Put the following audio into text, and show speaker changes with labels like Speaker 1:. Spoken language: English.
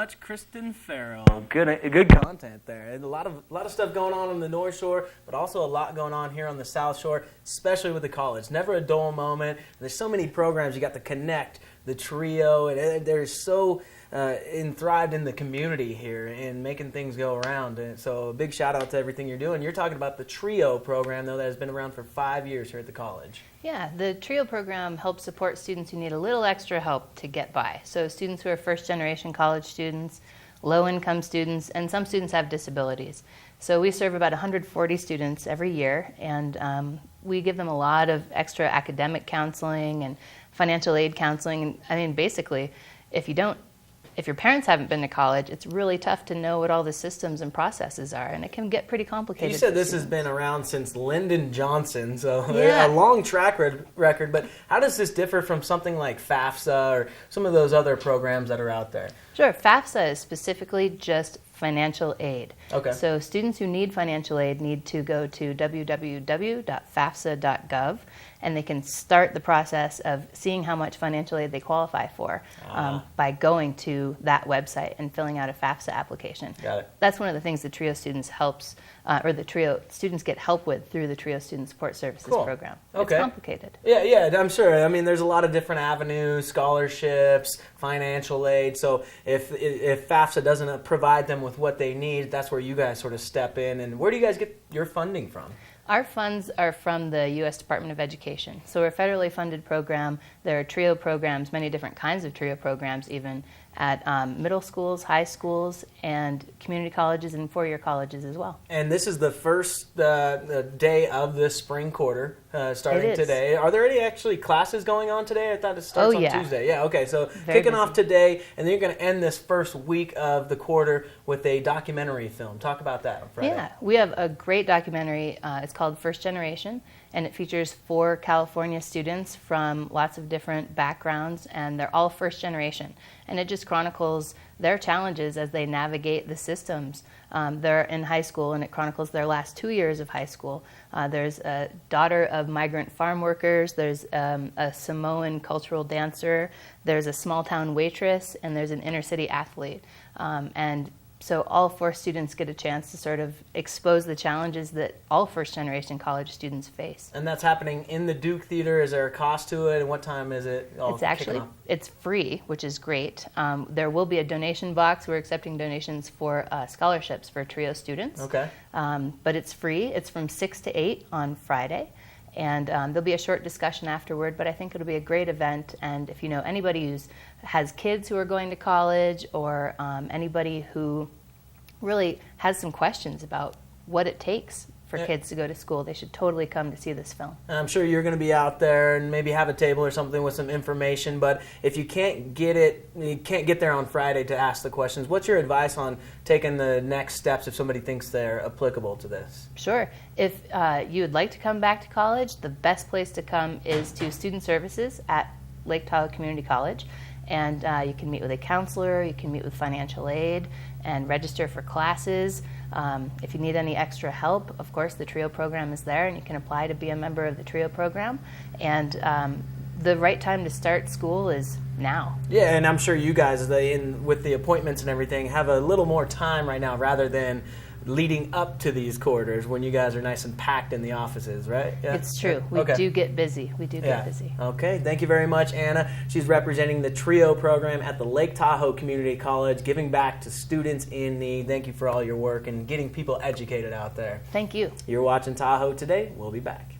Speaker 1: much, Kristen Farrell. Good content there. And a lot of stuff going on the North Shore, but also a lot going on here on the South Shore, especially with the college. Never a dull moment. There's so many programs you got to connect the trio, and they're so thrived in the community here and making things go around. And so a big shout out to everything you're doing. You're talking about the TRIO program, though, that has been around for 5 years here at the college.
Speaker 2: Yeah, the TRIO program helps support students who need a little extra help to get by. So students who are first-generation college students, low-income students, and some students have disabilities. So we serve about 140 students every year, and we give them a lot of extra academic counseling and financial aid counseling. And I mean, basically, if your parents haven't been to college, it's really tough to know what all the systems and processes are, and it can get pretty complicated.
Speaker 1: You said this has been around since Lyndon Johnson, so
Speaker 2: yeah.
Speaker 1: A long track record, but how does this differ from something like FAFSA or some of those other programs that are out there?
Speaker 2: Sure. FAFSA is specifically just financial aid.
Speaker 1: Okay.
Speaker 2: So students who need financial aid need to go to www.fafsa.gov, and they can start the process of seeing how much financial aid they qualify for by going to that website and filling out a FAFSA application.
Speaker 1: Got it.
Speaker 2: That's one of the things the TRIO students the TRIO students get help with through the TRIO Student Support Services program.
Speaker 1: Okay.
Speaker 2: It's complicated.
Speaker 1: Yeah, I'm sure. I mean, there's a lot of different avenues, scholarships, financial aid. So if FAFSA doesn't provide them with what they need, that's where you guys sort of step in. And where do you guys get your funding from?
Speaker 2: Our funds are from the U.S. Department of Education. So we're a federally funded program. There are TRIO programs, many different kinds of TRIO programs even, at middle schools, high schools, and community colleges and four-year colleges as well. And
Speaker 1: this is the first day of the spring quarter starting today. Are there any actually classes going on today? I thought it starts on Tuesday. Yeah, okay. So kicking off today, and then you're going to end this first week of the quarter with a documentary film. Talk about that on Friday.
Speaker 2: Yeah, we have a great documentary. It's called First Generation, and it features 4 California students from lots of different backgrounds, and they're all first generation. And it just chronicles their challenges as they navigate the systems. They're in high school, and it chronicles their last 2 years of high school. There's a daughter of migrant farm workers, there's a Samoan cultural dancer, there's a small-town waitress, and there's an inner-city athlete. And so all 4 students get a chance to sort of expose the challenges that all first-generation college students face.
Speaker 1: And that's happening in the Duke Theater. Is there a cost to it, and what time is it all
Speaker 2: It's free, which is great. There will be a donation box. We're accepting donations for scholarships for TRIO students.
Speaker 1: Okay.
Speaker 2: But it's free. It's from 6 to 8 on Friday. And there'll be a short discussion afterward, but I think it'll be a great event. And if you know anybody who has kids who are going to college, or anybody who really has some questions about what it takes for kids to go to school, they should totally come to see this film.
Speaker 1: I'm sure you're going to be out there and maybe have a table or something with some information, but if you can't get there on Friday to ask the questions, what's your advice on taking the next steps if somebody thinks they're applicable to this?
Speaker 2: Sure. If you would like to come back to college, the best place to come is to Student Services at Lake Tahoe Community College. And you can meet with a counselor, you can meet with financial aid, and register for classes. If you need any extra help, of course, the TRIO program is there, and you can apply to be a member of the TRIO program. And the right time to start school is now.
Speaker 1: Yeah, and I'm sure you guys, with the appointments and everything, have a little more time right now rather than leading up to these quarters when you guys are nice and packed in the offices, right? Yeah?
Speaker 2: It's true. We do get busy. Get busy.
Speaker 1: Okay. Thank you very much, Anna. She's representing the TRIO program at the Lake Tahoe Community College, giving back to students in need. Thank you for all your work and getting people educated out there.
Speaker 2: Thank you.
Speaker 1: You're watching Tahoe Today. We'll be back.